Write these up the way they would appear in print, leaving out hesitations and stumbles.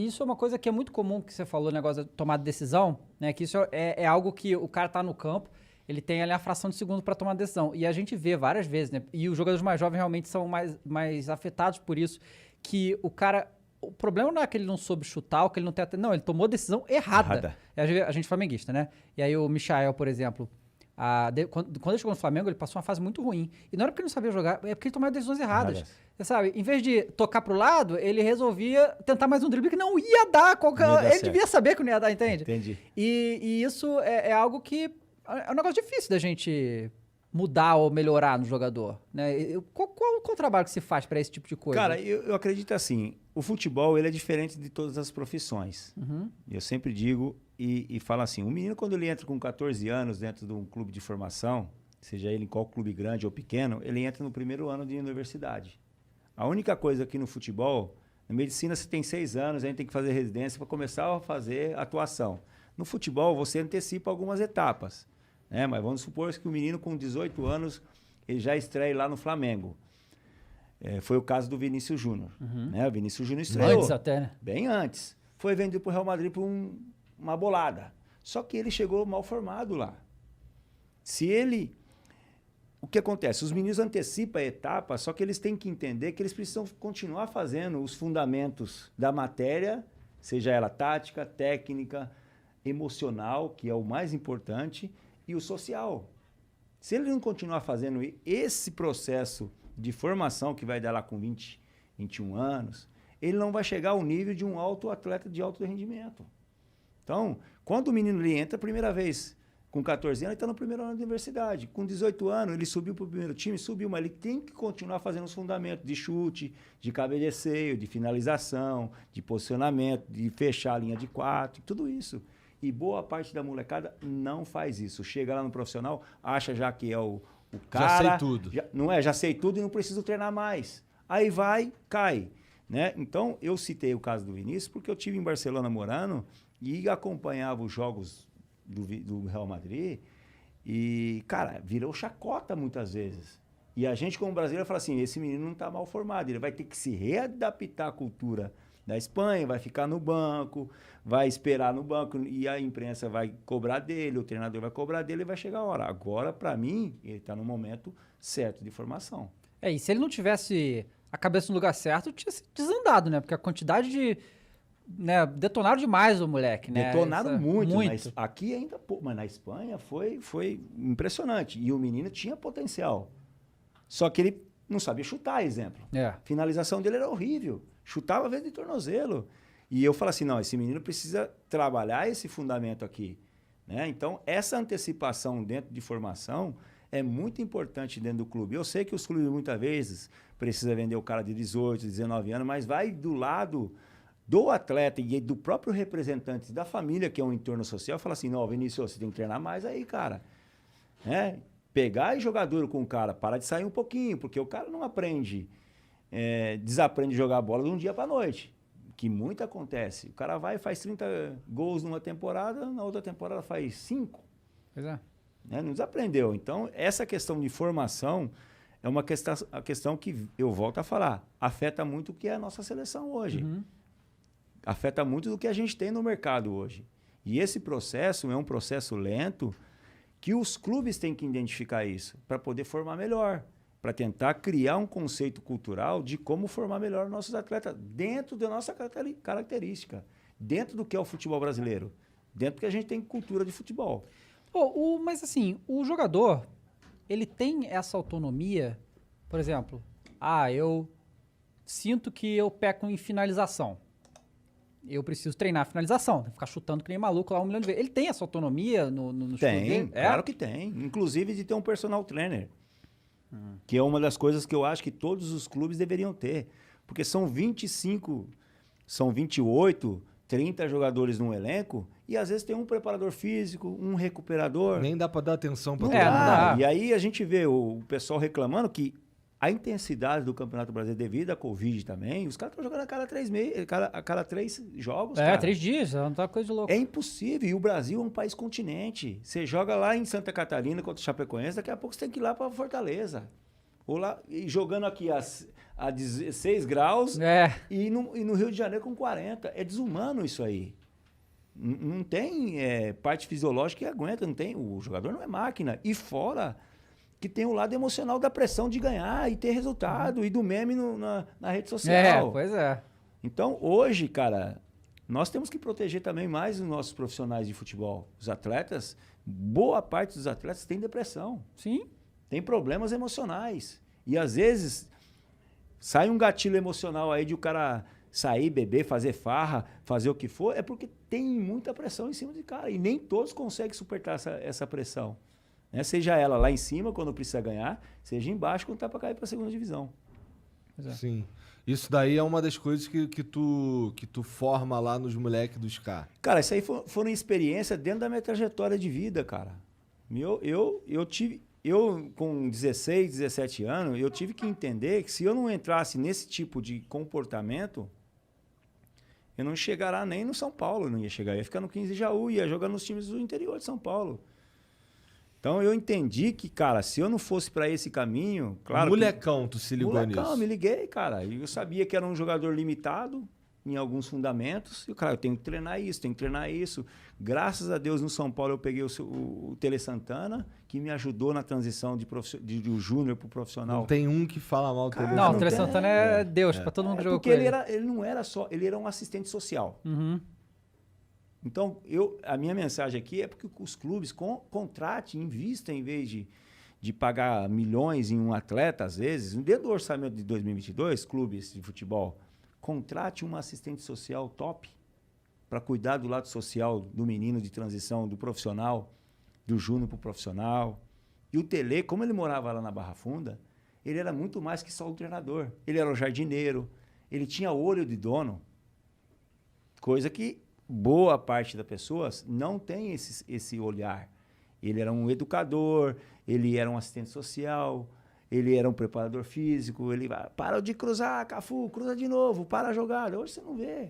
isso é uma coisa que é muito comum que você falou, o negócio de tomar decisão, né? Que isso é algo que o cara tá no campo, ele tem ali a fração de segundo para tomar decisão. E a gente vê várias vezes, né? E os jogadores mais jovens realmente são mais afetados por isso, que o cara... O problema não é que ele não soube chutar, ou que ele não tem... Não, ele tomou a decisão errada. A gente é flamenguista, né? E aí o Michael, por exemplo... Quando ele chegou no Flamengo, ele passou uma fase muito ruim. E não era porque ele não sabia jogar, é porque ele tomava decisões erradas. Você sabe, em vez de tocar pro lado, ele resolvia tentar mais um drible que não ia dar. Ele devia saber que não ia dar, entende? Entendi. E isso é algo que é um negócio difícil da gente mudar ou melhorar no jogador, né? Qual o trabalho que se faz para esse tipo de coisa? Cara, eu acredito assim, o futebol ele é diferente de todas as profissões. Eu sempre digo e falo assim, o menino quando ele entra com 14 anos dentro de um clube de formação, seja ele em qual clube grande ou pequeno, ele entra no primeiro ano de universidade. A única coisa aqui no futebol, na medicina você tem 6 anos, a gente tem que fazer residência para começar a fazer atuação. No futebol você antecipa algumas etapas, né? Mas vamos supor que o menino com 18 anos ele já estreia lá no Flamengo. Foi o caso do Vinícius Júnior. Né? O Vinícius Júnior estreou. Antes até, né? Bem antes. Foi vendido para o Real Madrid por uma bolada. Só que ele chegou mal formado lá. O que acontece? Os meninos antecipam a etapa, só que eles têm que entender que eles precisam continuar fazendo os fundamentos da matéria, seja ela tática, técnica, emocional, que é o mais importante, e o social. Se ele não continuar fazendo esse processo de formação que vai dar lá com 20, 21 anos, ele não vai chegar ao nível de um alto atleta de alto rendimento. Então, quando o menino ele entra a primeira vez com 14 anos, ele está no primeiro ano da universidade. Com 18 anos, ele subiu para o primeiro time, mas ele tem que continuar fazendo os fundamentos de chute, de cabeceio, de finalização, de posicionamento, de fechar a linha de 4, tudo isso. E boa parte da molecada não faz isso. Chega lá no profissional, acha já que é o cara... Já sei tudo. Já sei tudo e não preciso treinar mais. Aí cai. Né? Então, eu citei o caso do Vinícius porque eu estive em Barcelona morando e acompanhava os jogos do Real Madrid e, cara, virou chacota muitas vezes. E a gente, como brasileiro, fala assim, esse menino não está mal formado, ele vai ter que se readaptar à cultura da Espanha, vai ficar no banco, vai esperar no banco e a imprensa vai cobrar dele, o treinador vai cobrar dele e vai chegar a hora. Agora, para mim, ele está no momento certo de formação. E se ele não tivesse a cabeça no lugar certo, tinha se desandado, né? Porque a quantidade de... Né, detonaram demais o moleque, né? Detonaram muito. Mas aqui ainda... Mas na Espanha foi impressionante. E o menino tinha potencial. Só que ele não sabia chutar, exemplo. A finalização dele era horrível. Chutava a vez de tornozelo. E eu falo assim, não, esse menino precisa trabalhar esse fundamento aqui. Né? Então, essa antecipação dentro de formação é muito importante dentro do clube. Eu sei que os clubes, muitas vezes, precisam vender o cara de 18, 19 anos, mas vai do lado do atleta e do próprio representante da família, que é um entorno social, fala assim, não, Vinícius, você tem que treinar mais aí, cara. Né? Pegar e jogar duro com o cara, para de sair um pouquinho, porque o cara não aprende, desaprende a jogar bola de um dia para a noite, que muito acontece. O cara vai e faz 30 gols numa temporada, na outra temporada faz 5. Pois é. Né? Não desaprendeu. Então, essa questão de formação é uma questão que, eu volto a falar, afeta muito o que é a nossa seleção hoje. Afeta muito do que a gente tem no mercado hoje. E esse processo é um processo lento que os clubes têm que identificar isso para poder formar melhor, para tentar criar um conceito cultural de como formar melhor nossos atletas dentro da nossa característica, dentro do que é o futebol brasileiro, dentro do que a gente tem cultura de futebol. Mas assim, o jogador, ele tem essa autonomia, por exemplo, eu sinto que eu peco em finalização. Eu preciso treinar a finalização, ficar chutando que nem maluco lá 1 milhão de vezes. Ele tem essa autonomia no Tem, claro que tem. Inclusive de ter um personal trainer, que é uma das coisas que eu acho que todos os clubes deveriam ter. Porque são 25, são 28, 30 jogadores num elenco e às vezes tem um preparador físico, um recuperador. Nem dá para dar atenção para todo mundo. E aí a gente vê o pessoal reclamando que a intensidade do Campeonato Brasileiro devido à Covid também, os caras estão jogando a cada 3 jogos, cara. 3 dias, não tá coisa de louco. É impossível. E o Brasil é um país continente. Você joga lá em Santa Catarina contra o Chapecoense, daqui a pouco você tem que ir lá para Fortaleza. Ou lá, e jogando aqui a 16 graus e no Rio de Janeiro com 40. É desumano isso aí. Não tem parte fisiológica que aguenta, não tem. O jogador não é máquina. E fora que tem o lado emocional da pressão de ganhar e ter resultado e do meme na rede social. Pois é. Então, hoje, cara, nós temos que proteger também mais os nossos profissionais de futebol. Os atletas, boa parte dos atletas tem depressão. Sim. Tem problemas emocionais. E às vezes sai um gatilho emocional aí de o cara sair, beber, fazer farra, fazer o que for, é porque tem muita pressão em cima de cara. E nem todos conseguem suportar essa pressão. Né? Seja ela lá em cima, quando precisa ganhar, seja embaixo, quando tá para cair para a segunda divisão. Sim. Isso daí é uma das coisas que tu forma lá nos moleques dos caras. Cara, isso aí foram experiências dentro da minha trajetória de vida, cara. Eu, com 16, 17 anos, eu tive que entender que se eu não entrasse nesse tipo de comportamento, eu não chegaria nem no São Paulo, eu não ia chegar. Eu ia ficar no 15 de Jaú, ia jogar nos times do interior de São Paulo. Então eu entendi que, cara, se eu não fosse para esse caminho, claro. Molecão, tu se ligou nisso? Molecão, me liguei, cara. E eu sabia que era um jogador limitado em alguns fundamentos. E, cara, eu tenho que treinar isso, tenho que treinar isso. Graças a Deus, no São Paulo, eu peguei o Tele Santana, que me ajudou na transição do júnior pro profissional. Não tem um que fala mal do Tele Santana. Não, o Tele Santana é Deus, para todo mundo que jogou com ele. Porque ele não era só, ele era um assistente social. Uhum. Então, a minha mensagem aqui é porque os clubes contratem, invistem, em vez de pagar milhões em um atleta, às vezes, dentro do orçamento de 2022, clubes de futebol, contrate um assistente social top para cuidar do lado social do menino de transição, do profissional, do júnior para o profissional. E o Tele, como ele morava lá na Barra Funda, ele era muito mais que só o treinador. Ele era o jardineiro, ele tinha olho de dono, coisa que boa parte das pessoas não tem esse olhar. Ele era um educador, ele era um assistente social, ele era um preparador físico, ele para de cruzar, Cafu, cruza de novo, para a jogada. Hoje você não vê.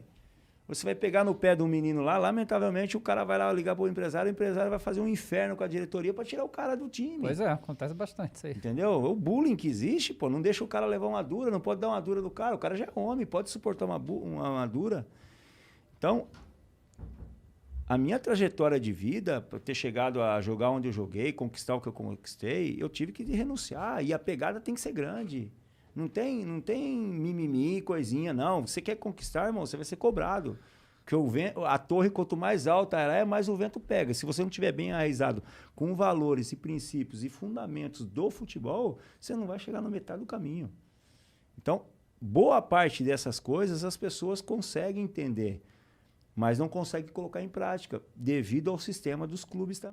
Você vai pegar no pé de um menino lá, lamentavelmente o cara vai lá ligar para o empresário vai fazer um inferno com a diretoria para tirar o cara do time. Pois é, acontece bastante isso aí. Entendeu? O bullying que existe, pô, não deixa o cara levar uma dura, não pode dar uma dura do cara, o cara já é homem, pode suportar uma dura. Então, a minha trajetória de vida, para ter chegado a jogar onde eu joguei, conquistar o que eu conquistei, eu tive que renunciar. E a pegada tem que ser grande. Não tem mimimi, coisinha, não. Você quer conquistar, irmão, você vai ser cobrado. Porque a torre, quanto mais alta ela é, mais o vento pega. Se você não estiver bem enraizado com valores e princípios e fundamentos do futebol, você não vai chegar na metade do caminho. Então, boa parte dessas coisas as pessoas conseguem entender, mas não consegue colocar em prática, devido ao sistema dos clubes também.